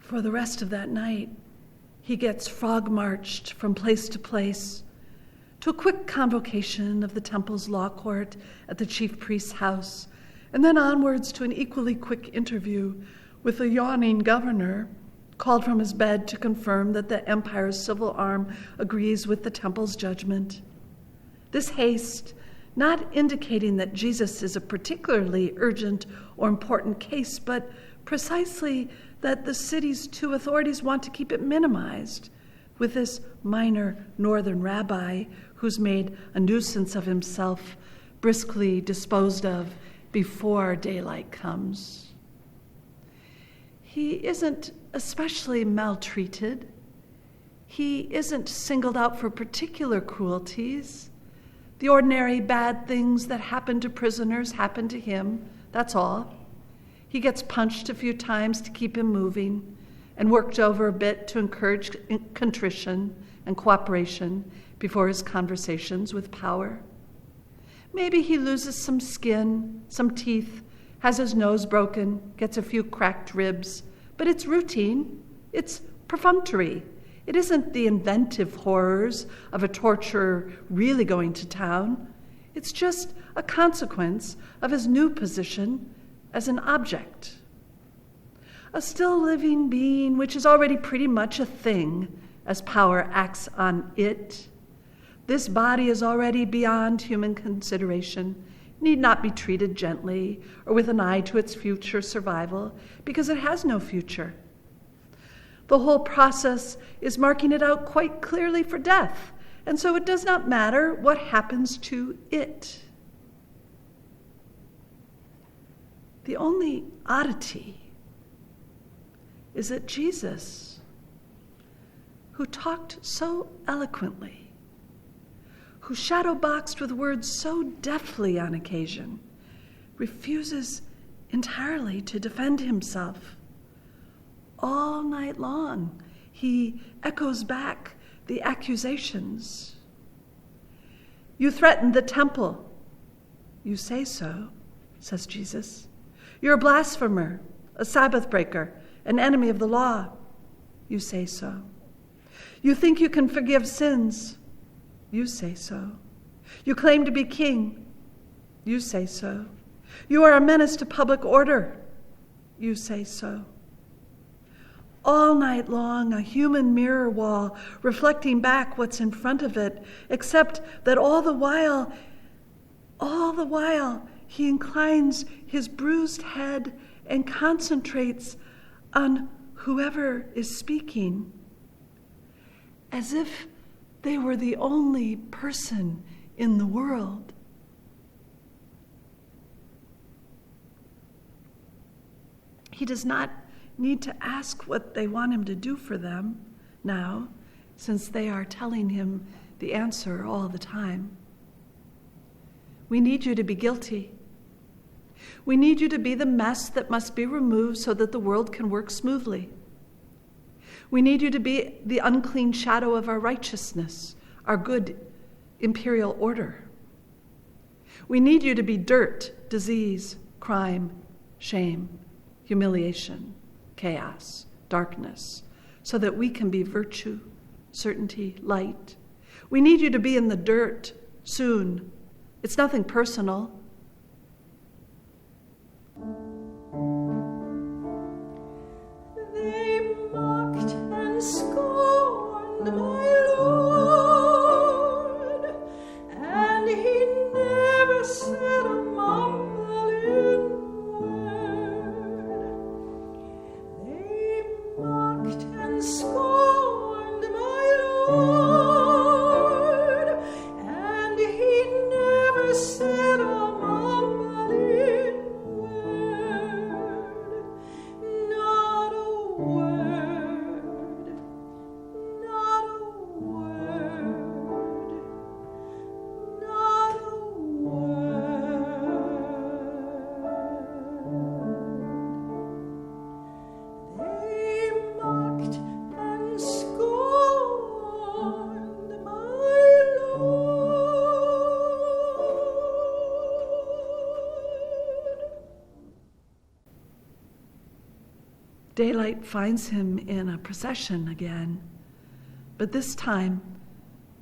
For the rest of that night, he gets frog-marched from place to place, to a quick convocation of the temple's law court at the chief priest's house, and then onwards to an equally quick interview with the yawning governor, called from his bed to confirm that the empire's civil arm agrees with the temple's judgment. This haste, not indicating that Jesus is a particularly urgent or important case, but precisely that the city's two authorities want to keep it minimized, with this minor northern rabbi who's made a nuisance of himself, briskly disposed of before daylight comes. He isn't especially maltreated. He isn't singled out for particular cruelties. The ordinary bad things that happen to prisoners happen to him, that's all. He gets punched a few times to keep him moving, and worked over a bit to encourage contrition and cooperation before his conversations with power. Maybe he loses some skin, some teeth, has his nose broken, gets a few cracked ribs, but it's routine, it's perfunctory. It isn't the inventive horrors of a torturer really going to town. It's just a consequence of his new position as an object. A still living being which is already pretty much a thing as power acts on it. This body is already beyond human consideration, need not be treated gently or with an eye to its future survival, because it has no future. The whole process is marking it out quite clearly for death, and so it does not matter what happens to it. The only oddity is that Jesus, who talked so eloquently, who shadow-boxed with words so deftly on occasion, refuses entirely to defend himself. All night long, he echoes back the accusations. You threatened the temple. You say so, says Jesus. You're a blasphemer, a Sabbath breaker, an enemy of the law. You say so. You think you can forgive sins. You say so. You claim to be king. You say so. You are a menace to public order. You say so. All night long, a human mirror wall reflecting back what's in front of it, except that all the while, he inclines his bruised head and concentrates on whoever is speaking, as if they were the only person in the world. He does not need to ask what they want him to do for them now, since they are telling him the answer all the time. We need you to be guilty. We need you to be the mess that must be removed so that the world can work smoothly. We need you to be the unclean shadow of our righteousness, our good imperial order. We need you to be dirt, disease, crime, shame, humiliation, chaos, darkness, so that we can be virtue, certainty, light. We need you to be in the dirt soon. It's nothing personal. They mocked and scorned my Lord, and he never said a mumbling word. They mocked and scorned my Lord, and he never said a Daylight finds him in a procession again, but this time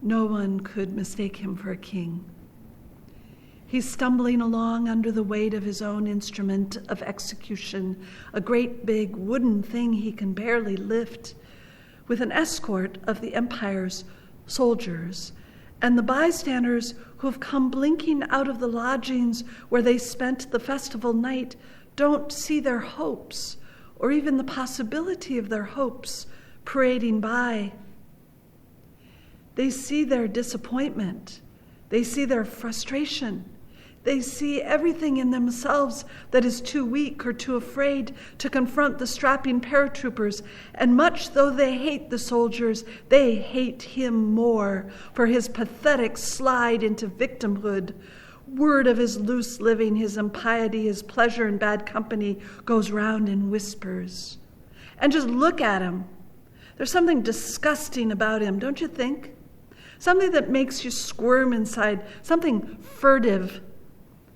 no one could mistake him for a king. He's stumbling along under the weight of his own instrument of execution, a great big wooden thing he can barely lift, with an escort of the empire's soldiers, and the bystanders who have come blinking out of the lodgings where they spent the festival night don't see their hopes, or even the possibility of their hopes, parading by. They see their disappointment. They see their frustration. They see everything in themselves that is too weak or too afraid to confront the strapping paratroopers. And much though they hate the soldiers, they hate him more for his pathetic slide into victimhood. Word of his loose living, his impiety, his pleasure in bad company goes round in whispers. And just look at him. There's something disgusting about him, don't you think? Something that makes you squirm inside, something furtive.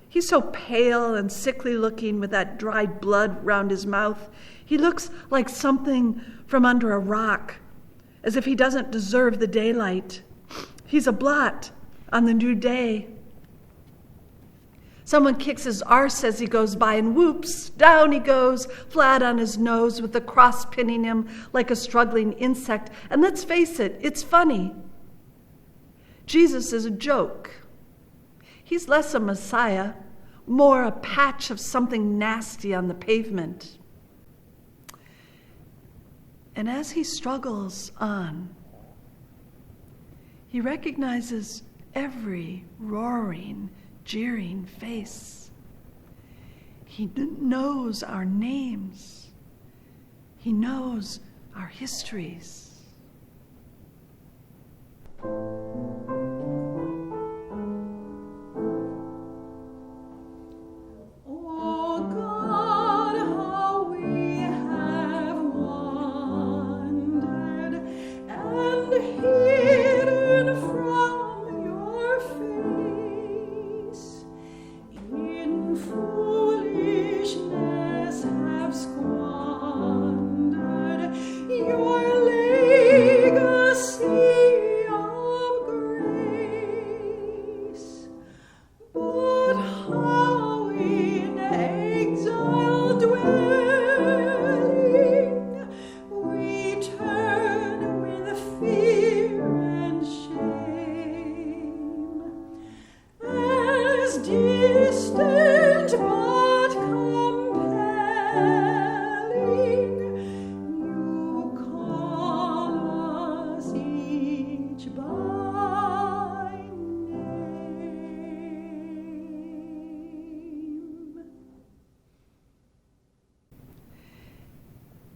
He's so pale and sickly looking with that dried blood round his mouth. He looks like something from under a rock, as if he doesn't deserve the daylight. He's a blot on the new day. Someone kicks his arse as he goes by, and whoops, down he goes, flat on his nose with the cross pinning him like a struggling insect. And let's face it, it's funny. Jesus is a joke. He's less a Messiah, more a patch of something nasty on the pavement. And as he struggles on, he recognizes every roaring, jeering face. He knows our names. He knows our histories.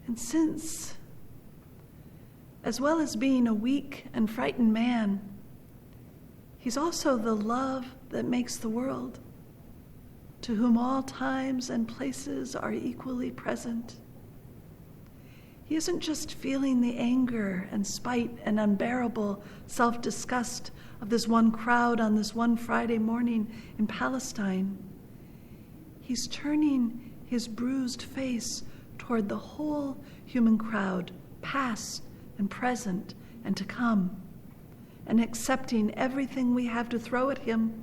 And since, as well as being a weak and frightened man, he's also the love that makes the world, to whom all times and places are equally present. He isn't just feeling the anger and spite and unbearable self-disgust of this one crowd on this one Friday morning in Palestine. He's turning his bruised face toward the whole human crowd, past and present and to come, and accepting everything we have to throw at him,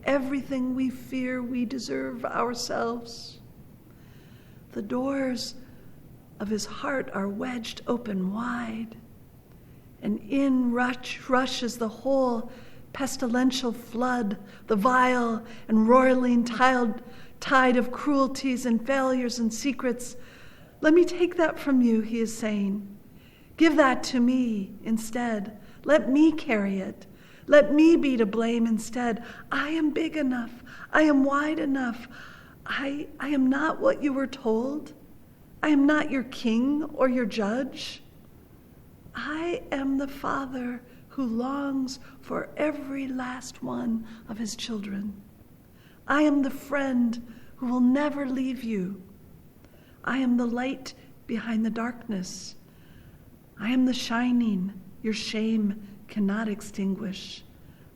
everything we fear we deserve ourselves. The doors of his heart are wedged open wide, and in rushes the whole pestilential flood, the vile and roiling tide of cruelties and failures and secrets. Let me take that from you, he is saying. Give that to me instead. Let me carry it. Let me be to blame instead. I am big enough. I am wide enough. I am not what you were told. I am not your king or your judge. I am the Father who longs for every last one of his children. I am the friend who will never leave you. I am the light behind the darkness. I am the shining your shame cannot extinguish.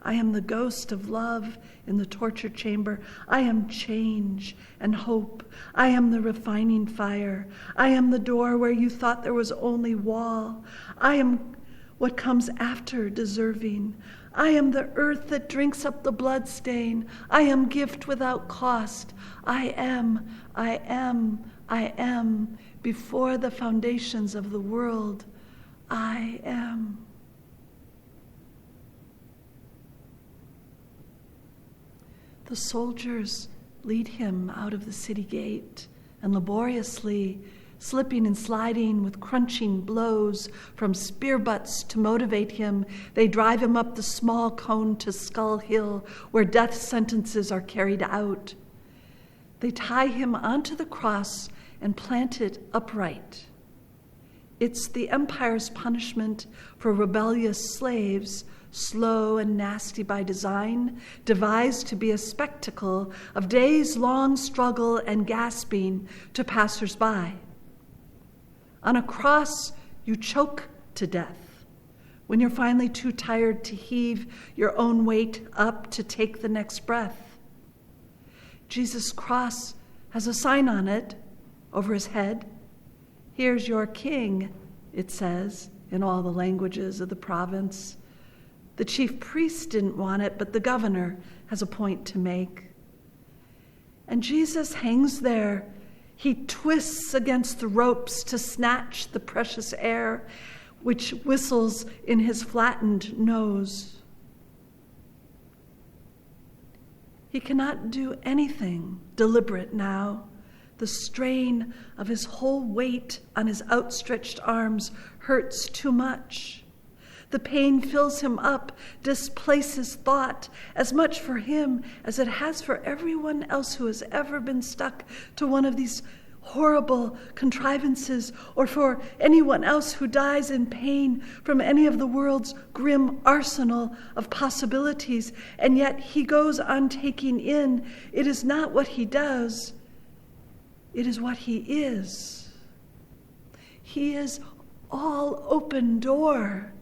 I am the ghost of love in the torture chamber. I am change and hope. I am the refining fire. I am the door where you thought there was only wall. I am what comes after deserving. I am the earth that drinks up the blood stain. I am gift without cost. I am before the foundations of the world. I am. The soldiers lead him out of the city gate, and laboriously, slipping and sliding with crunching blows from spear butts to motivate him, they drive him up the small cone to Skull Hill, where death sentences are carried out. They tie him onto the cross and plant it upright. It's the empire's punishment for rebellious slaves, slow and nasty by design, devised to be a spectacle of days-long struggle and gasping to passers-by. On a cross, you choke to death when you're finally too tired to heave your own weight up to take the next breath. Jesus' cross has a sign on it over his head. "Here's your king," it says in all the languages of the province. The chief priest didn't want it, but the governor has a point to make. And Jesus hangs there. He twists against the ropes to snatch the precious air, which whistles in his flattened nose. He cannot do anything deliberate now. The strain of his whole weight on his outstretched arms hurts too much. The pain fills him up, displaces thought, as much for him as it has for everyone else who has ever been stuck to one of these horrible contrivances, or for anyone else who dies in pain from any of the world's grim arsenal of possibilities. And yet he goes on taking in. It is not what he does, it is what he is. He is all open door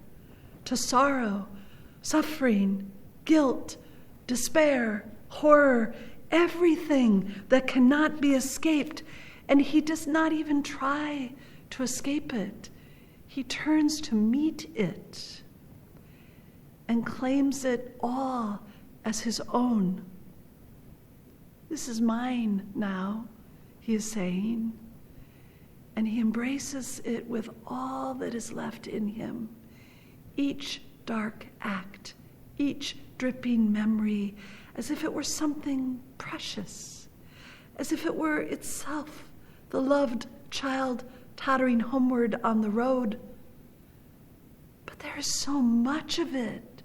to sorrow, suffering, guilt, despair, horror, everything that cannot be escaped. And he does not even try to escape it. He turns to meet it and claims it all as his own. "This is mine now," he is saying. And he embraces it with all that is left in him. Each dark act, each dripping memory, as if it were something precious, as if it were itself the loved child tottering homeward on the road. But there is so much of it,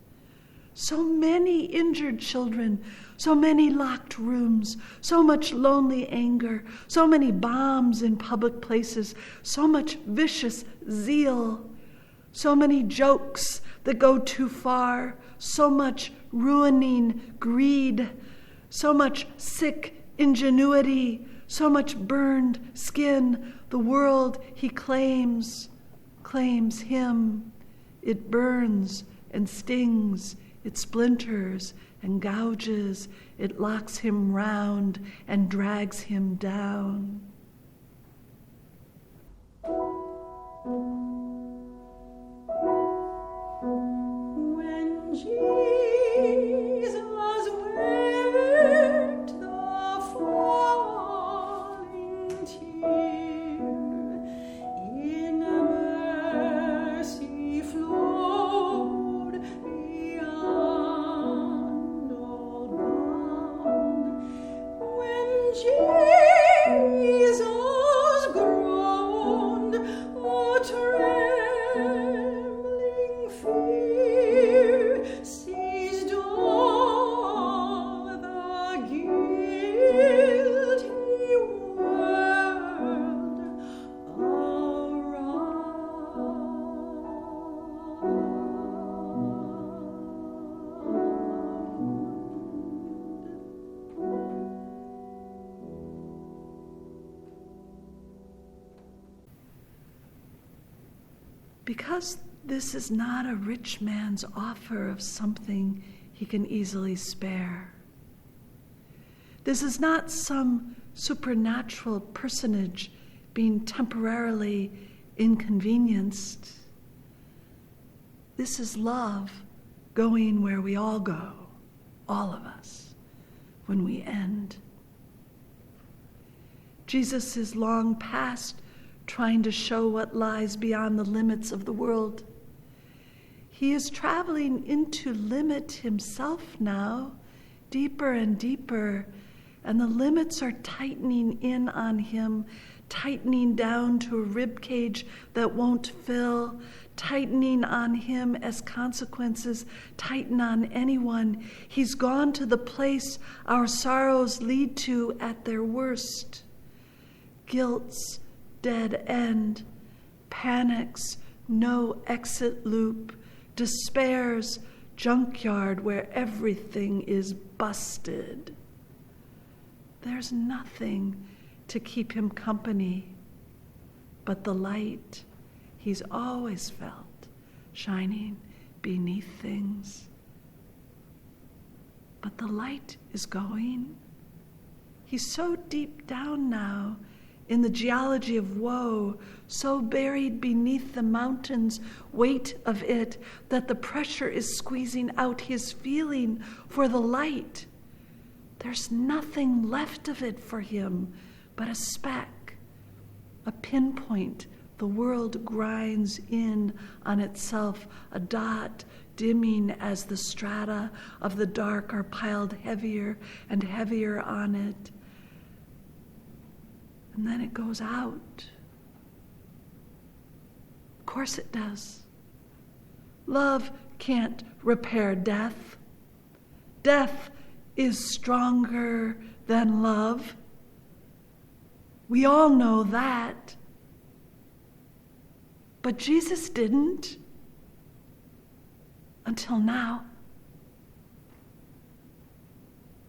so many injured children, so many locked rooms, so much lonely anger, so many bombs in public places, so much vicious zeal, so many jokes that go too far, so much ruining greed, so much sick ingenuity, so much burned skin. The world he claims him. It burns and stings, it splinters and gouges, it locks him round and drags him down. When Jesus wept the falling tear, in mercy flowed beyond all bound. When Jesus groaned, oh, trembling fear seized all the guilty world Because this is not a rich man's offer of something he can easily spare. This is not some supernatural personage being temporarily inconvenienced. This is love going where we all go, all of us, when we end. Jesus is long past trying to show what lies beyond the limits of the world. He is traveling into limit himself now, deeper and deeper, and the limits are tightening in on him, tightening down to a rib cage that won't fill, tightening on him as consequences tighten on anyone. He's gone to the place our sorrows lead to at their worst. Guilt's dead end, panic's no exit loop, despair's junkyard where everything is busted. There's nothing to keep him company but the light he's always felt shining beneath things. But the light is going. He's so deep down now in the geology of woe, so buried beneath the mountain's weight of it, that the pressure is squeezing out his feeling for the light. There's nothing left of it for him but a speck, a pinpoint. The world grinds in on itself, a dot dimming as the strata of the dark are piled heavier and heavier on it. And then it goes out. Of course it does. Love can't repair death. Death is stronger than love. We all know that. But Jesus didn't until now.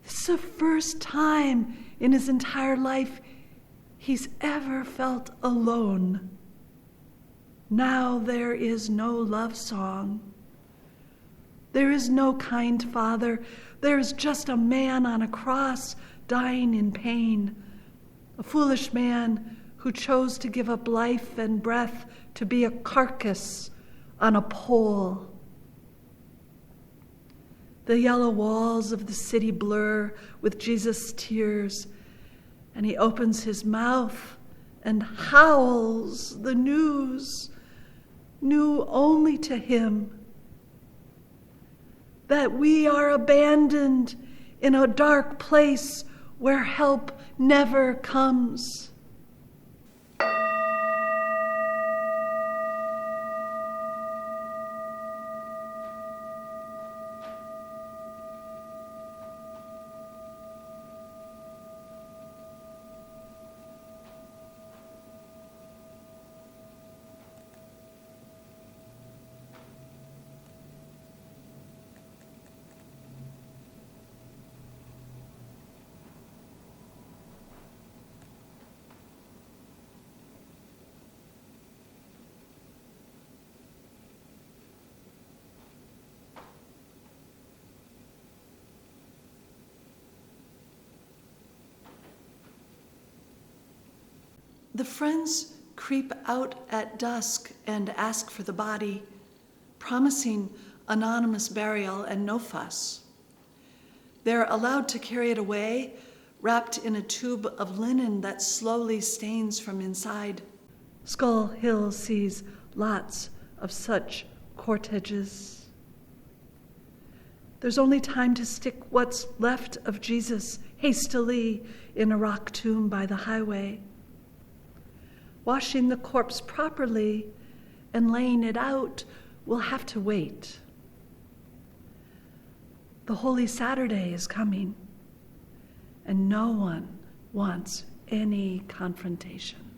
This is the first time in his entire life he's ever felt alone. Now there is no love song. There is no kind father. There is just a man on a cross dying in pain. A foolish man who chose to give up life and breath to be a carcass on a pole. The yellow walls of the city blur with Jesus' tears, and he opens his mouth and howls the news, new only to him, that we are abandoned in a dark place where help never comes. The friends creep out at dusk and ask for the body, promising anonymous burial and no fuss. They're allowed to carry it away, wrapped in a tube of linen that slowly stains from inside. Skull Hill sees lots of such corteges. There's only time to stick what's left of Jesus hastily in a rock tomb by the highway. Washing the corpse properly and laying it out will have to wait. The Holy Saturday is coming, and no one wants any confrontation.